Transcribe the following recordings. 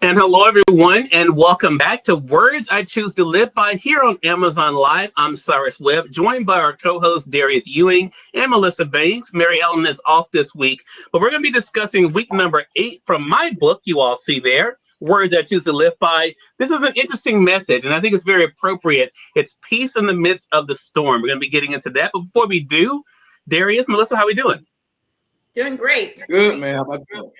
And hello, everyone, and welcome back to Words I Choose to Live By here on Amazon Live. I'm Cyrus Webb, joined by our co-hosts Darius Ewing and Melissa Banks. Mary Ellen is off this week, but we're going to be discussing week number 8 from my book. You all see there, Words I Choose to Live By. This is an interesting message, and I think it's very appropriate. It's peace in the midst of the storm. We're going to be getting into that, but before we do, Darius, Melissa, how are we doing? Doing great. Good, man. How about you?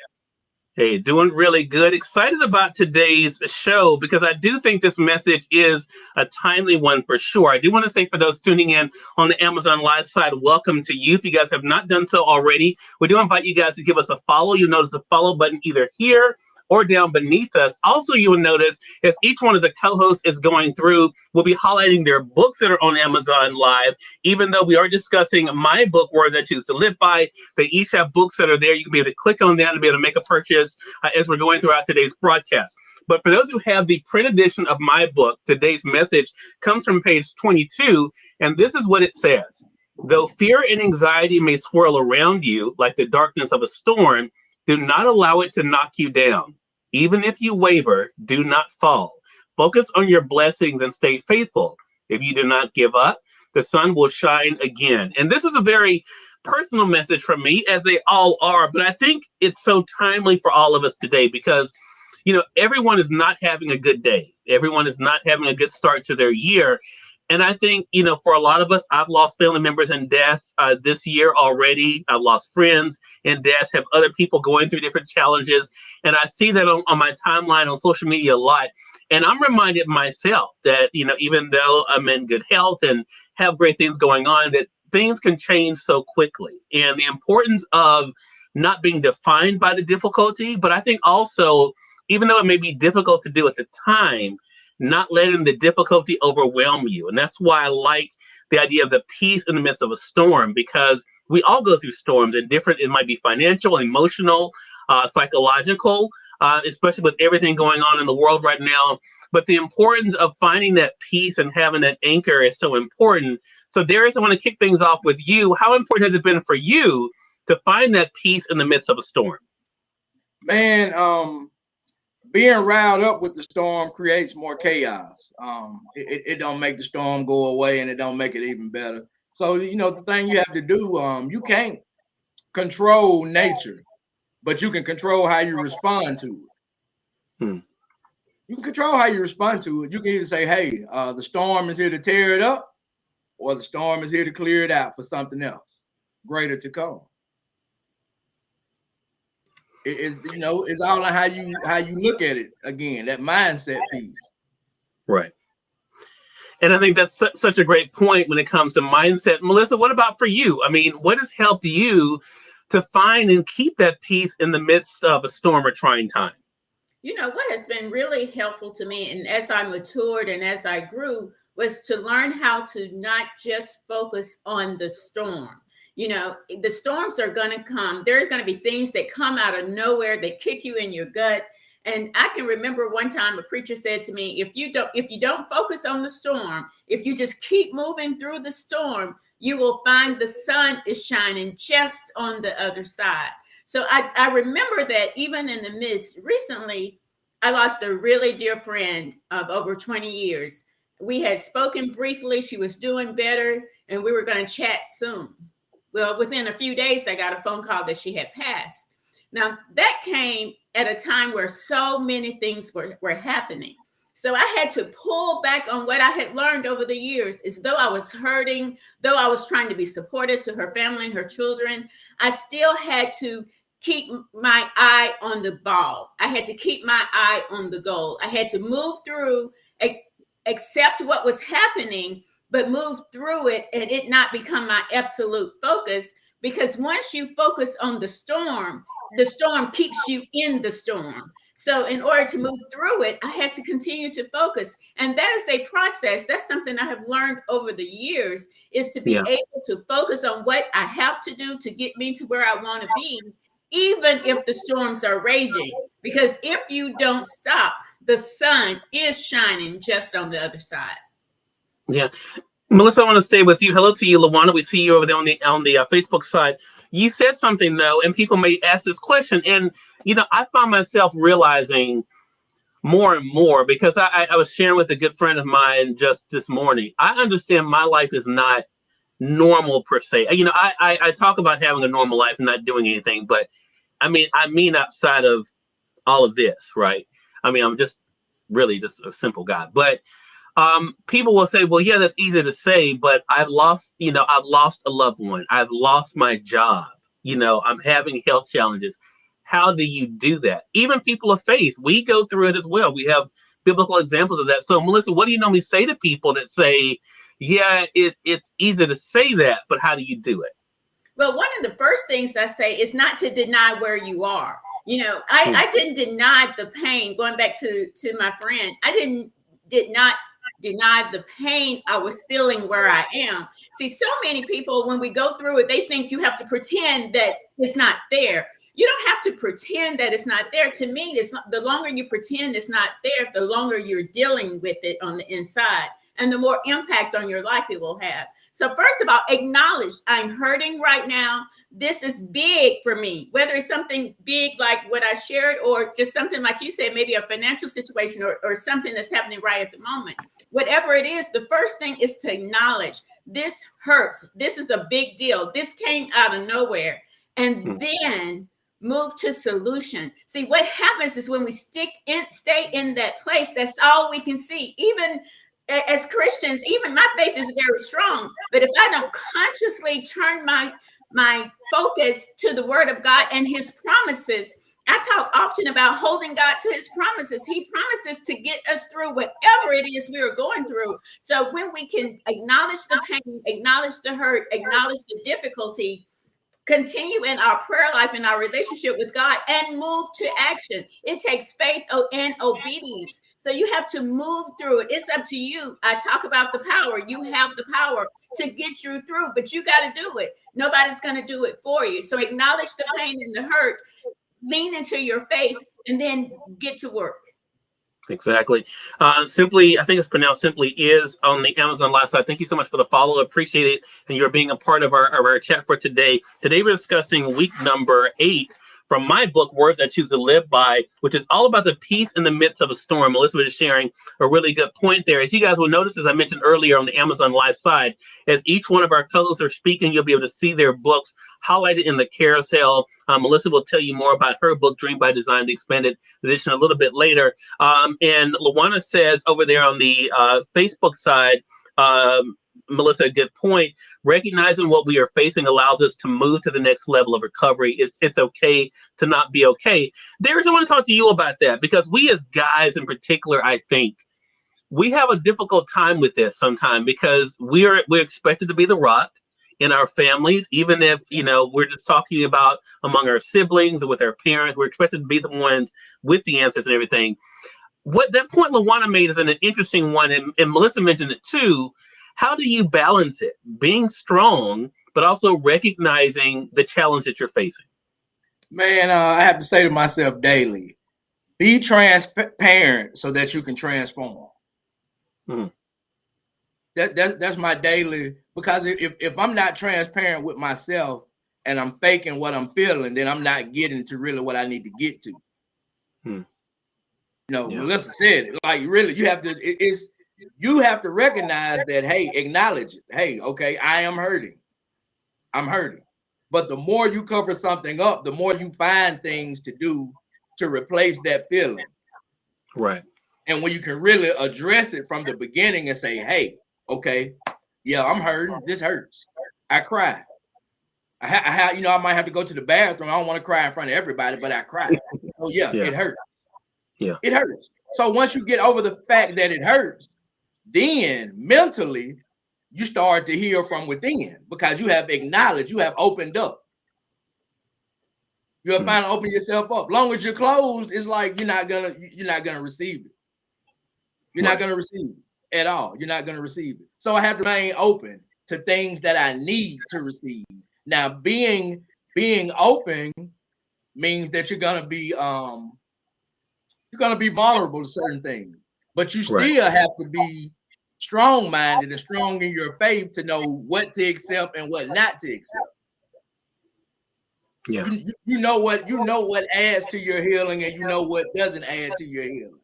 Hey, doing really good. Excited about today's show because I do think this message is a timely one for sure. I do want to say for those tuning in on the Amazon Live side, welcome to you. If you guys have not done so already, we do invite you guys to give us a follow. You'll notice the follow button either here or down beneath us. Also, you will notice as each one of the co-hosts is going through, we'll be highlighting their books that are on Amazon Live. Even though we are discussing my book, Word I Choose to Live By, they each have books that are there. You can be able to click on them to be able to make a purchase as we're going throughout today's broadcast. But for those who have the print edition of my book, today's message comes from page 22, and this is what it says. Though fear and anxiety may swirl around you like the darkness of a storm, do not allow it to knock you down. Even if you waver, do not fall. Focus on your blessings and stay faithful. If you do not give up, the sun will shine again. And this is a very personal message from me, as they all are, but I think it's so timely for all of us today because, everyone is not having a good day. Everyone is not having a good start to their year. And I think, for a lot of us, I've lost family members in death this year already. I've lost friends in death, have other people going through different challenges. And I see that on my timeline on social media a lot. And I'm reminded myself that, even though I'm in good health and have great things going on, that things can change so quickly. And the importance of not being defined by the difficulty, but I think also, even though it may be difficult to do at the time, not letting the difficulty overwhelm you. And that's why I like the idea of the peace in the midst of a storm, because we all go through storms and different. It might be financial, emotional, psychological, especially with everything going on in the world right now. But the importance of finding that peace and having that anchor is so important. So Darius, I want to kick things off with you. How important has it been for you to find that peace in the midst of a storm? Man, being riled up with the storm creates more chaos. It don't make the storm go away, and it don't make it even better. So, the thing you have to do, you can't control nature, but you can control how you respond to it. You can control how you respond to it. You can either say, hey, the storm is here to tear it up, or the storm is here to clear it out for something else greater to come. It's all on how you look at it. Again, that mindset piece. Right. And I think that's such a great point when it comes to mindset. Melissa, what about for you? I mean, what has helped you to find and keep that peace in the midst of a storm or trying time? What has been really helpful to me, and as I matured and as I grew, was to learn how to not just focus on the storm. The storms are going to come. There's going to be things that come out of nowhere that kick you in your gut. And I can remember one time a preacher said to me, if you don't focus on the storm, if you just keep moving through the storm, you will find the sun is shining just on the other side. So I remember that even in the midst. Recently, I lost a really dear friend of over 20 years. We had spoken briefly. She was doing better, and we were going to chat soon. Well, within a few days, I got a phone call that she had passed. Now, that came at a time where so many things were happening. So I had to pull back on what I had learned over the years. As though I was hurting, though I was trying to be supportive to her family and her children, I still had to keep my eye on the ball. I had to keep my eye on the goal. I had to move through, accept what was happening, but move through it and it not become my absolute focus. Because once you focus on the storm keeps you in the storm. So in order to move through it, I had to continue to focus. And that is a process. That's something I have learned over the years, is to be able to focus on what I have to do to get me to where I want to be, even if the storms are raging. Because if you don't stop, the sun is shining just on the other side. Yeah. Melissa, I want to stay with you. Hello to you, LaWanda. We see you over there on the Facebook side. You said something, though, and people may ask this question. And, I find myself realizing more and more, because I was sharing with a good friend of mine just this morning. I understand my life is not normal per se. You know, I talk about having a normal life and not doing anything, but I mean outside of all of this, right? I mean, I'm just really just a simple guy. But people will say, well, yeah, that's easy to say, but I've lost a loved one. I've lost my job. I'm having health challenges. How do you do that? Even people of faith, we go through it as well. We have biblical examples of that. So, Melissa, what do you normally say to people that say, yeah, it's easy to say that, but how do you do it? Well, one of the first things I say is not to deny where you are. Hmm. I didn't deny the pain. Going back to my friend, did not deny the pain I was feeling where I am. See, so many people, when we go through it, they think you have to pretend that it's not there. You don't have to pretend that it's not there. To me, it's not, the longer you pretend it's not there, the longer you're dealing with it on the inside, and the more impact on your life it will have. So first of all, acknowledge I'm hurting right now. This is big for me, whether it's something big like what I shared, or just something like you said, maybe a financial situation, or something that's happening right at the moment. Whatever it is, the first thing is to acknowledge this hurts. This is a big deal. This came out of nowhere. And then move to solution. See, what happens is when we stay in that place, that's all we can see. Even as Christians, even my faith is very strong. But if I don't consciously turn my focus to the word of God and his promises, I talk often about holding God to his promises. He promises to get us through whatever it is we are going through. So when we can acknowledge the pain, acknowledge the hurt, acknowledge the difficulty, continue in our prayer life and our relationship with God, and move to action. It takes faith and obedience. So you have to move through it. It's up to you. I talk about the power. You have the power to get you through, but you got to do it. Nobody's going to do it for you. So acknowledge the pain and the hurt, lean into your faith, and then get to work. Exactly. Simply, I think it's pronounced Simply, is on the Amazon Live side. Thank you so much for the follow. Appreciate it. And you're being a part of our chat for today. Today, we're discussing week number 8 from my book, Word That Choose to Live By, which is all about the peace in the midst of a storm. Melissa was sharing a really good point there. As you guys will notice, as I mentioned earlier on the Amazon Live side, as each one of our co-hosts are speaking, you'll be able to see their books highlighted in the carousel. Melissa will tell you more about her book, Dream by Design, the expanded edition, a little bit later. And Luana says over there on the Facebook side, Melissa, a good point. Recognizing what we are facing allows us to move to the next level of recovery. It's okay to not be okay. Darius, I want to talk to you about that, because we as guys in particular, I think, we have a difficult time with this sometimes, because we're expected to be the rock in our families, even if we're just talking about among our siblings or with our parents. We're expected to be the ones with the answers and everything. What that point Luana made is an interesting one, and Melissa mentioned it too. How do you balance it, being strong, but also recognizing the challenge that you're facing? Man, I have to say to myself daily, be transparent so that you can transform. Mhm. That's my daily, because if I'm not transparent with myself and I'm faking what I'm feeling, then I'm not getting to really what I need to get to. Hmm. Yeah. Melissa said it. Like, really, you have to recognize that. Hey, acknowledge it. Hey, okay, I am hurting. I'm hurting. But the more you cover something up, the more you find things to do to replace that feeling. Right. And when you can really address it from the beginning and say, hey, okay, yeah, I'm hurting. This hurts. I cry. I might have to go to the bathroom. I don't want to cry in front of everybody, but I cry. Oh yeah, Yeah. it hurts. Yeah. It hurts. So once you get over the fact that it hurts, then mentally you start to heal from within, because you have acknowledged, you have opened up. You have finally opened yourself up. Long as you're closed, it's like you're not gonna receive it. You're not gonna receive it at all. You're not gonna receive it. So I have to remain open to things that I need to receive. Now, being open means that you're gonna be vulnerable to certain things, but you still have to be strong-minded and strong in your faith to know what to accept and what not to accept. Yeah. You know what adds to your healing, and you know what doesn't add to your healing.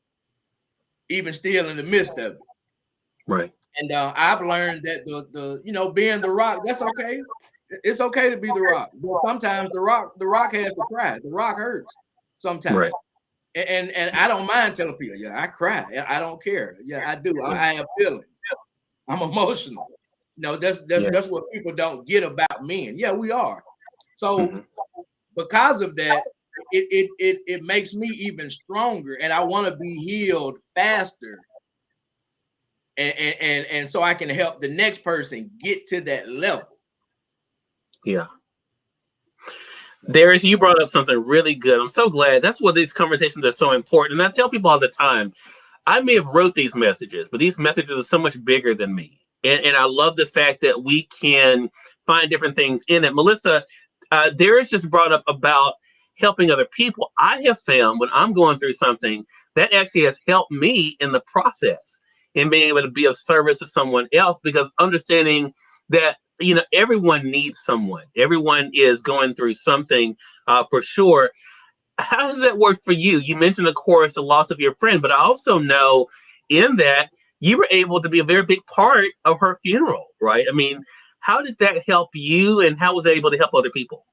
even still in the midst of it. Right. And I've learned that the being the rock, that's okay. It's okay to be the rock. But sometimes the rock has to cry. The rock hurts sometimes. Right. And I don't mind telling people, yeah, I cry. I don't care. Yeah, I do. I have feelings. I'm emotional. That's what people don't get about men. Yeah, we are. So because of that, it makes me even stronger, and I want to be healed faster. And so I can help the next person get to that level. Yeah. Darius, you brought up something really good. I'm so glad. That's what these conversations are so important. And I tell people all the time, I may have wrote these messages, but these messages are so much bigger than me. And I love the fact that we can find different things in it. Melissa, Darius just brought up about helping other people. I have found when I'm going through something, that actually has helped me in the process in being able to be of service to someone else, because understanding that everyone needs someone. Everyone is going through something for sure. How does that work for you? You mentioned, of course, the loss of your friend, but I also know in that you were able to be a very big part of her funeral, right? I mean, how did that help you, and how was it able to help other people?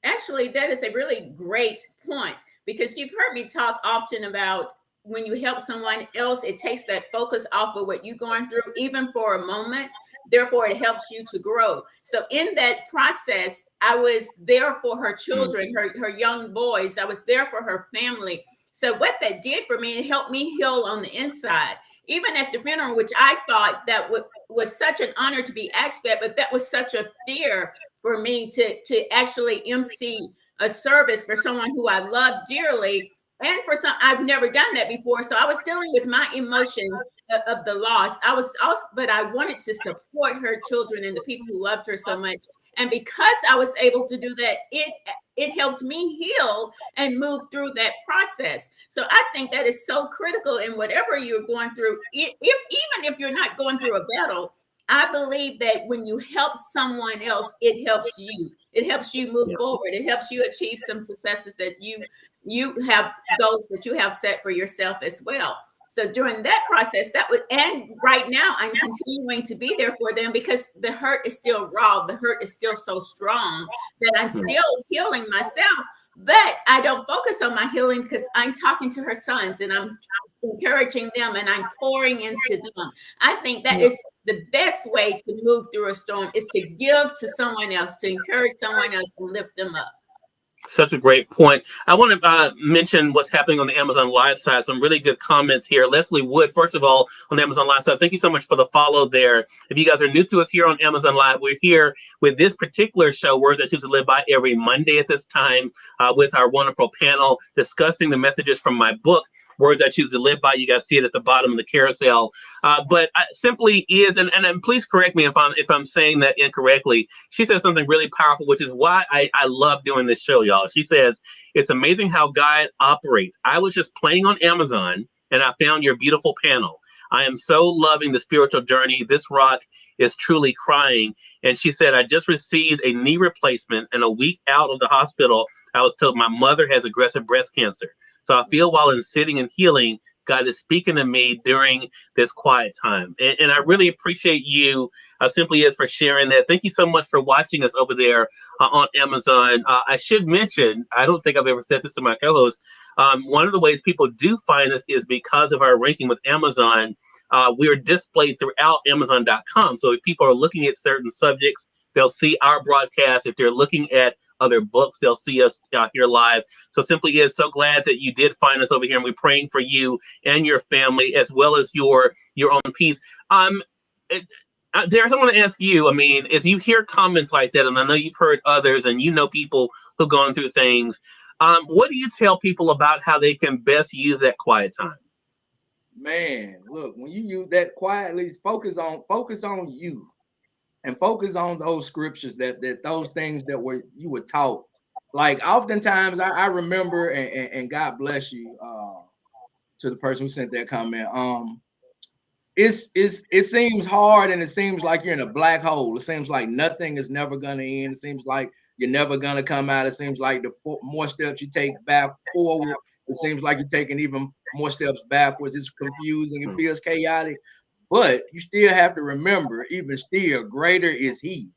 Actually, that is a really great point, because you've heard me talk often about when you help someone else, it takes that focus off of what you're going through, even for a moment. Therefore, it helps you to grow. So in that process, I was there for her children, her young boys. I was there for her family. So what that did for me, it helped me heal on the inside. Even at the funeral, which I thought that was such an honor to be asked that, but that was such a fear for me to actually MC a service for someone who I love dearly. And for some, I've never done that before. So I was dealing with my emotions of the loss. But I wanted to support her children and the people who loved her so much. And because I was able to do that, it helped me heal and move through that process. So I think that is so critical in whatever you're going through. Even if you're not going through a battle, I believe that when you help someone else, it helps you. It helps you move forward. It helps you achieve some successes that you have, goals that you have set for yourself as well. So during that process, and right now I'm continuing to be there for them, because the hurt is still raw. The hurt is still so strong that I'm still healing myself. But I don't focus on my healing, because I'm talking to her sons and I'm encouraging them and I'm pouring into them. I think that is the best way to move through a storm, is to give to someone else, to encourage someone else and lift them up. Such a great point. I want to mention what's happening on the Amazon Live side. Some really good comments here. Leslie Wood, first of all, on the Amazon Live side, thank you so much for the follow there. If you guys are new to us here on Amazon Live, we're here with this particular show, Words I Choose to Live By, every Monday at this time with our wonderful panel discussing the messages from my book, Words I Choose to Live By. You guys see it at the bottom of the carousel. But simply is, and please correct me if I'm saying that incorrectly. She says something really powerful, which is why I love doing this show, y'all. She says, it's amazing how God operates. I was just playing on Amazon and I found your beautiful panel. I am so loving the spiritual journey. This rock is truly crying. And she said, I just received a knee replacement, and a week out of the hospital, I was told my mother has aggressive breast cancer. So I feel while in sitting and healing, God is speaking to me during this quiet time. And I really appreciate you, Simply Is, for sharing that. Thank you so much for watching us over there on Amazon. I should mention, I don't think I've ever said this to my co-host, one of the ways people do find us is because of our ranking with Amazon. We are displayed throughout Amazon.com. So if people are looking at certain subjects, they'll see our broadcast. If they're looking at other books, they'll see us here live. So Simply Is so glad that you did find us over here, and we're praying for you and your family, as well as your own peace. Darius, I want to ask you, I mean, as you hear comments like that, and I know you've heard others, and you know people who've gone through things, what do you tell people about how they can best use that quiet time? Man, look, when you use that quietly, focus on you. And focus on those scriptures that those things that you were taught. Like oftentimes I remember, and God bless you to the person who sent that comment. It seems hard, and it seems like you're in a black hole. It seems like nothing is never gonna end. It seems like you're never gonna come out. It seems like the more steps you take back forward, it seems like you're taking even more steps backwards. It's confusing. It feels chaotic. But you still have to remember, even still, greater is he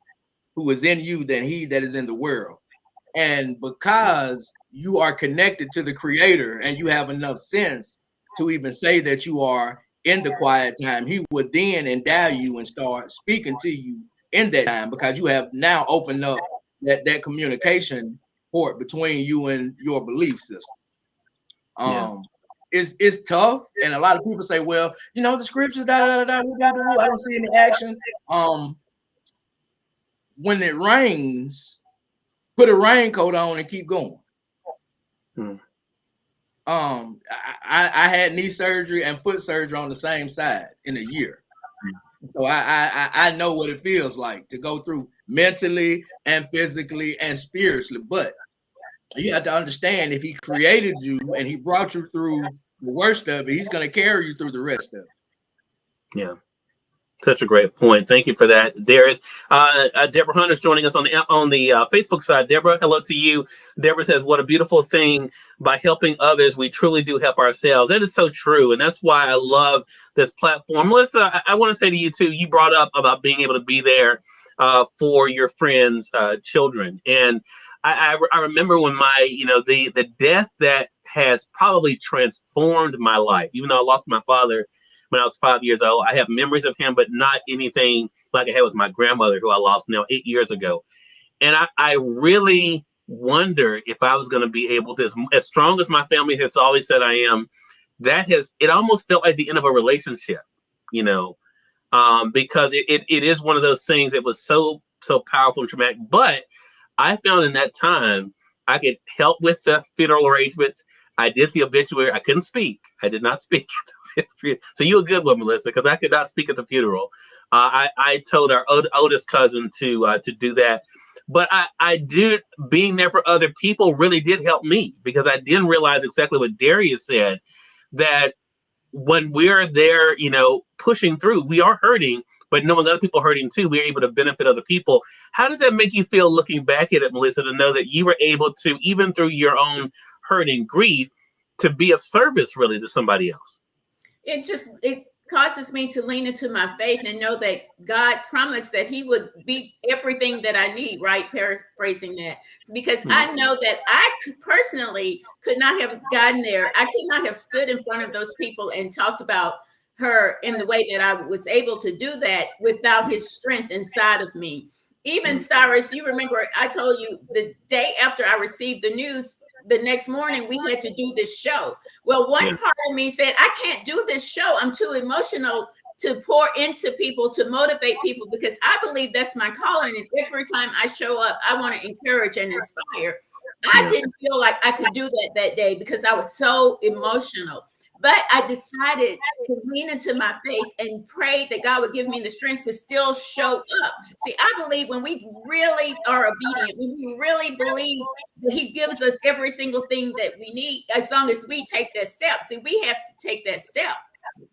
who is in you than he that is in the world. And because you are connected to the creator and you have enough sense to even say that you are in the quiet time, he would then endow you and start speaking to you in that time, because you have now opened up that communication port between you and your belief system. It's tough, and a lot of people say, well, the scriptures, I don't see any action. When it rains, put a raincoat on and keep going. I had knee surgery and foot surgery on the same side in a year. So I know what it feels like to go through mentally and physically and spiritually. But you have to understand, if he created you and he brought you through the worst of it, he's going to carry you through the rest of it. Yeah. Such a great point. Thank you for that, Darius. Deborah Hunter's joining us on the Facebook side. Deborah, hello to you. Deborah says, what a beautiful thing. By helping others, we truly do help ourselves. That is so true. And that's why I love this platform. Melissa, I want to say to you, too, you brought up about being able to be there for your friends' children. And I remember when the death that has probably transformed my life, even though I lost my father when I was 5 years old. I have memories of him, but not anything like I had with my grandmother, who I lost now 8 years ago. And I really wondered if I was going to be able to, as strong as my family has always said I am, it almost felt like the end of a relationship, because it is one of those things that was so powerful and traumatic. But I found in that time, I could help with the funeral arrangements. I did the obituary. I couldn't speak. I did not speak. So you're a good one, Melissa, because I could not speak at the funeral. I told our oldest cousin to do that. But I did, being there for other people really did help me, because I didn't realize exactly what Darius said, that when we're there, pushing through, we are hurting, but knowing other people hurting too, we're able to benefit other people. How does that make you feel looking back at it, Melissa, to know that you were able to, even through your own hurt and grief, to be of service really to somebody else? It causes me to lean into my faith and know that God promised that he would be everything that I need, right? Paraphrasing that, because I know that I personally could not have gotten there. I could not have stood in front of those people and talked about her in the way that I was able to do that without his strength inside of me. Even Cyrus, you remember I told you the day after I received the news, the next morning we had to do this show. Well, one part of me said, I can't do this show. I'm too emotional to pour into people, to motivate people, because I believe that's my calling. And every time I show up, I want to encourage and inspire. I didn't feel like I could do that day because I was so emotional. But I decided to lean into my faith and pray that God would give me the strength to still show up. See, I believe when we really are obedient, when we really believe that he gives us every single thing that we need, as long as we take that step. See, we have to take that step.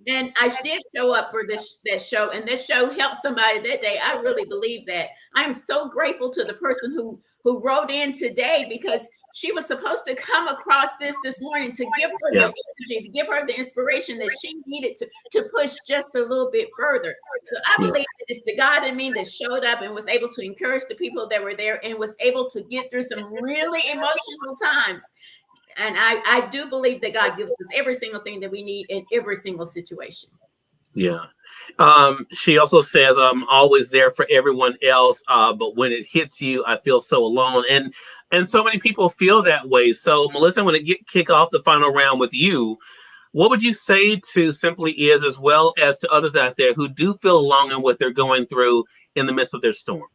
And I did show up for that show, and this show helped somebody that day. I really believe that. I'm so grateful to the person who wrote in today, because she was supposed to come across this morning to give her the energy, to give her the inspiration that she needed to push just a little bit further. So I believe that it's the God in me that showed up and was able to encourage the people that were there and was able to get through some really emotional times. And I do believe that God gives us every single thing that we need in every single situation. Yeah. She also says, I'm always there for everyone else, but when it hits you, I feel so alone. And so many people feel that way. So, Melissa, I want to kick off the final round with you. What would you say to Simply Is, as well as to others out there who do feel alone in what they're going through in the midst of their storm?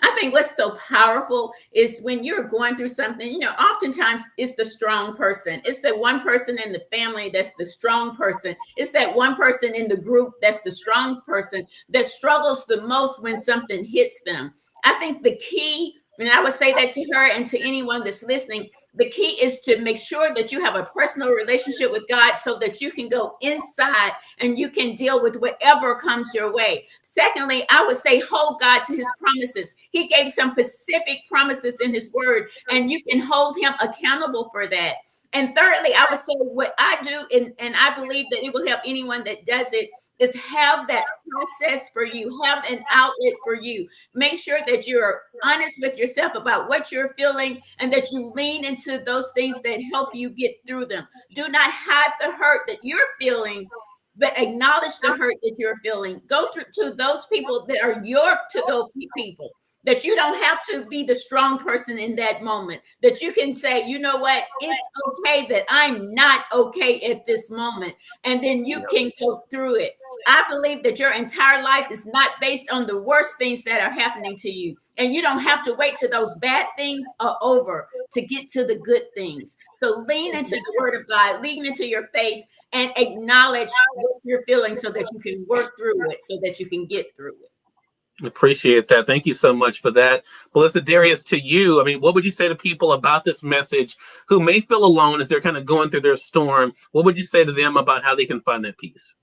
I think what's so powerful is when you're going through something, oftentimes it's the strong person. It's that one person in the family that's the strong person. It's that one person in the group that's the strong person that struggles the most when something hits them. I think the key, and I would say that to her and to anyone that's listening, the key is to make sure that you have a personal relationship with God so that you can go inside and you can deal with whatever comes your way. Secondly, I would say hold God to his promises. He gave some specific promises in his word, and you can hold him accountable for that. And thirdly, I would say what I do, and I believe that it will help anyone that does it, is have that process for you, have an outlet for you. Make sure that you're honest with yourself about what you're feeling and that you lean into those things that help you get through them. Do not hide the hurt that you're feeling, but acknowledge the hurt that you're feeling. Go through to those people that are your to those people, that you don't have to be the strong person in that moment, that you can say, you know what, it's okay that I'm not okay at this moment. And then you can go through it. I believe that your entire life is not based on the worst things that are happening to you. And you don't have to wait till those bad things are over to get to the good things. So lean into the word of God, lean into your faith, and acknowledge what you're feeling so that you can work through it, so that you can get through it. Appreciate that. Thank you so much for that. Melissa, Darius, to you, I mean, what would you say to people about this message who may feel alone as they're kind of going through their storm? What would you say to them about how they can find that peace?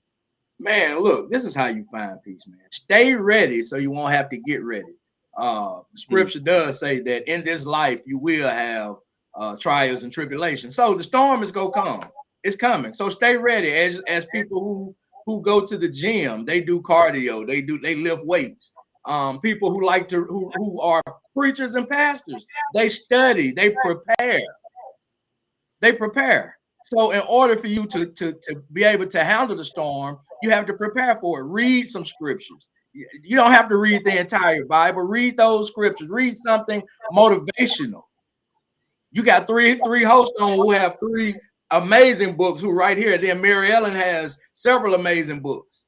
Man, look, this is how you find peace, man. Stay ready so you won't have to get ready. Scripture does say that in this life you will have trials and tribulations. So the storm is gonna come. It's coming. So stay ready. As people who go to the gym, they do cardio, they lift weights. People who like to who are preachers and pastors, they study, they prepare. They prepare. So in order for you to be able to handle the storm, you have to prepare for it. Read some scriptures. You don't have to read the entire Bible. Read those scriptures. Read something motivational. You got three hosts on who have three amazing books who right here. Then Mary Ellen has several amazing books.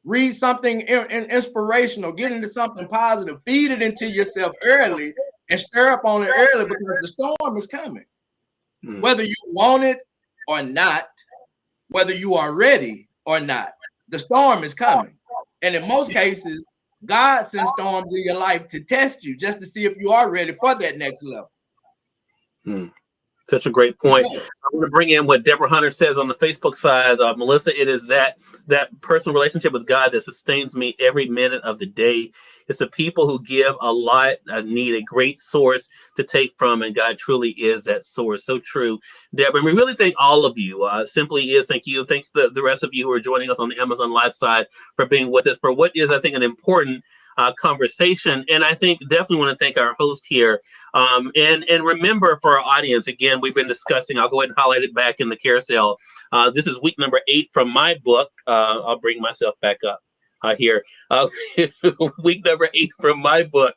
Read something inspirational. Get into something positive. Feed it into yourself early and stir up on it early because the storm is coming. Whether you want it or not, whether you are ready or not, the storm is coming. And in most cases, God sends storms in your life to test you, just to see if you are ready for that next level. Such a great point. I want to bring in what Deborah Hunter says on the Facebook side. Melissa, it is that personal relationship with God that sustains me every minute of the day. It's the people who give a lot need a great source to take from, and God truly is that source. So true, Deborah. And we really thank all of you. Simply is thank you. Thanks to the rest of you who are joining us on the Amazon Live side for being with us for what is, I think, an important conversation. And I think definitely want to thank our host here. And remember, for our audience, again, we've been discussing, I'll go ahead and highlight it back in the carousel. This is week number 8 from my book. I'll bring myself back up here. Week number 8 from my book,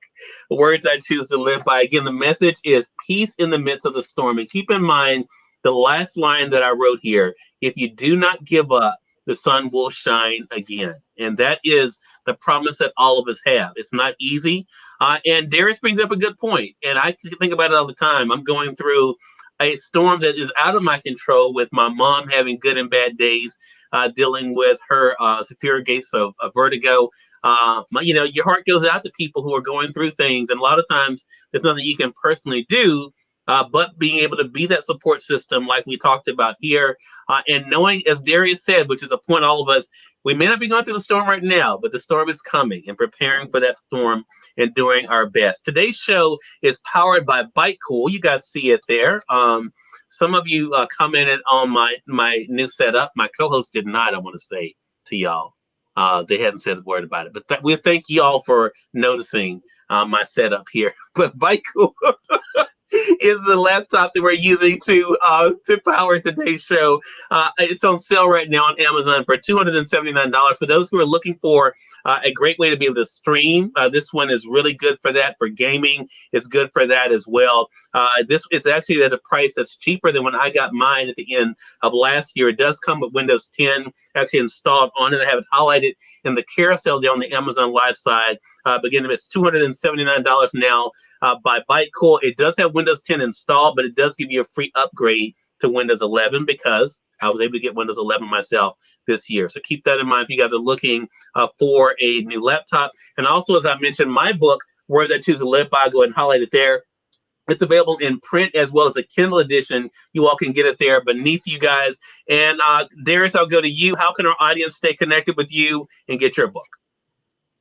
Words I Choose to Live By. Again, the message is peace in the midst of the storm. And keep in mind the last line that I wrote here: if you do not give up, the sun will shine again. And that is the promise that all of us have. It's not easy. And Darius brings up a good point. And I think about it all the time. I'm going through a storm that is out of my control, with my mom having good and bad days, dealing with her severe case of vertigo. Your heart goes out to people who are going through things. And a lot of times there's nothing you can personally do, but being able to be that support system like we talked about here, and knowing, as Darius said, which is a point all of us, we may not be going through the storm right now, but the storm is coming, and preparing for that storm and doing our best. Today's show is powered by Bite Cool. You guys see it there. Some of you commented on my new setup. My co-host did not, I want to say to y'all. They hadn't said a word about it, but we thank you all for noticing my setup here. But Bite Cool is the laptop that we're using to power today's show. It's on sale right now on Amazon for $279. For those who are looking for a great way to be able to stream, this one is really good for that. For gaming, it's good for that as well. It's actually at a price that's cheaper than when I got mine at the end of last year. It does come with Windows 10 actually installed on it. I have it highlighted in the carousel there on the Amazon Live side. Again, it's $279 now by BiteCool. It does have Windows 10 installed, but it does give you a free upgrade to Windows 11 because I was able to get Windows 11 myself this year. So keep that in mind if you guys are looking for a new laptop. And also, as I mentioned, my book, Words I Choose to Live By, go ahead and highlight it there. It's available in print as well as a Kindle edition. You all can get it there beneath you guys. And Darius, I'll go to you. How can our audience stay connected with you and get your book?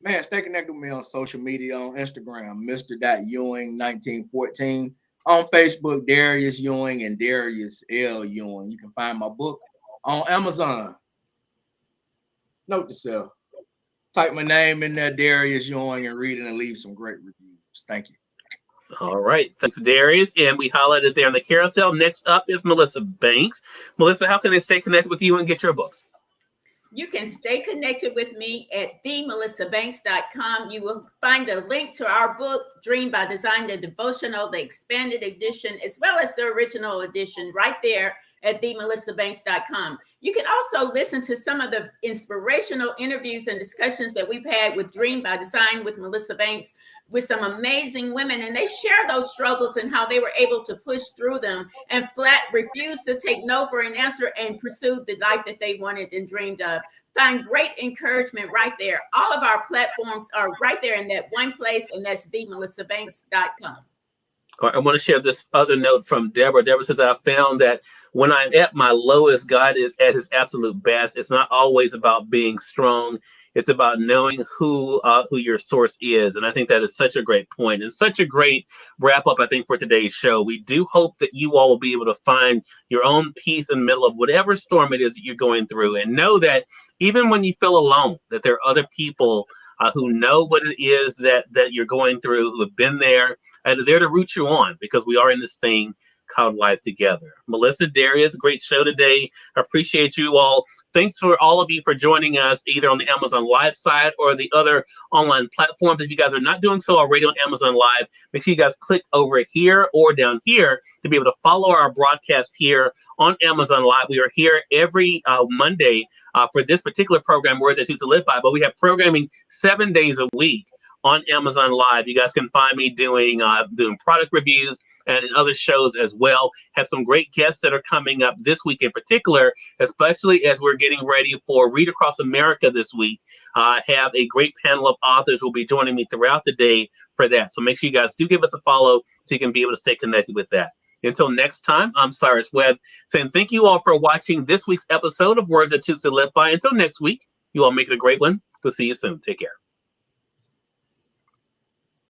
Man, stay connected with me on social media, on Instagram, Mr. Ewing 1914. on Facebook, Darius Ewing and Darius L. Ewing. You can find my book on Amazon. Note to self. Type my name in there, Darius Ewing, and read it and leave some great reviews. Thank you. All right. Thanks, Darius. And we highlighted there in the carousel. Next up is Melissa Banks. Melissa, how can they stay connected with you and get your books? You can stay connected with me at themelissabanks.com. You will find a link to our book, Dream by Design, the devotional, the expanded edition, as well as the original edition right there at themelissabanks.com. You can also listen to some of the inspirational interviews and discussions that we've had with Dream by Design with Melissa Banks, with some amazing women, and they share those struggles and how they were able to push through them and flat refuse to take no for an answer and pursue the life that they wanted and dreamed of. Find great encouragement right there. All of our platforms are right there in that one place, and that's themelissabanks.com. I want to share this other note from Deborah. Deborah says, I found that when I'm at my lowest, God is at his absolute best. It's not always about being strong. It's about knowing who your source is. And I think that is such a great point and such a great wrap up, I think, for today's show. We do hope that you all will be able to find your own peace in the middle of whatever storm it is that you're going through, and know that even when you feel alone, that there are other people who know what it is that you're going through, who have been there, and are there to root you on, because we are in this thing called life together. Melissa, Darius, great show today. I appreciate you all. Thanks for all of you for joining us either on the Amazon Live side or the other online platforms. If you guys are not doing so already on Amazon Live, make sure you guys click over here or down here to be able to follow our broadcast here on Amazon Live. We are here every Monday for this particular program, Word That Choose to Live By, but we have programming 7 days a week on Amazon Live. You guys can find me doing product reviews and in other shows as well. Have some great guests that are coming up this week in particular, especially as we're getting ready for Read Across America this week. Have a great panel of authors who will be joining me throughout the day for that. So make sure you guys do give us a follow so you can be able to stay connected with that. Until next time, I'm Cyrus Webb saying thank you all for watching this week's episode of Word That Choose to Live By. Until next week, you all make it a great one. We'll see you soon. Take care.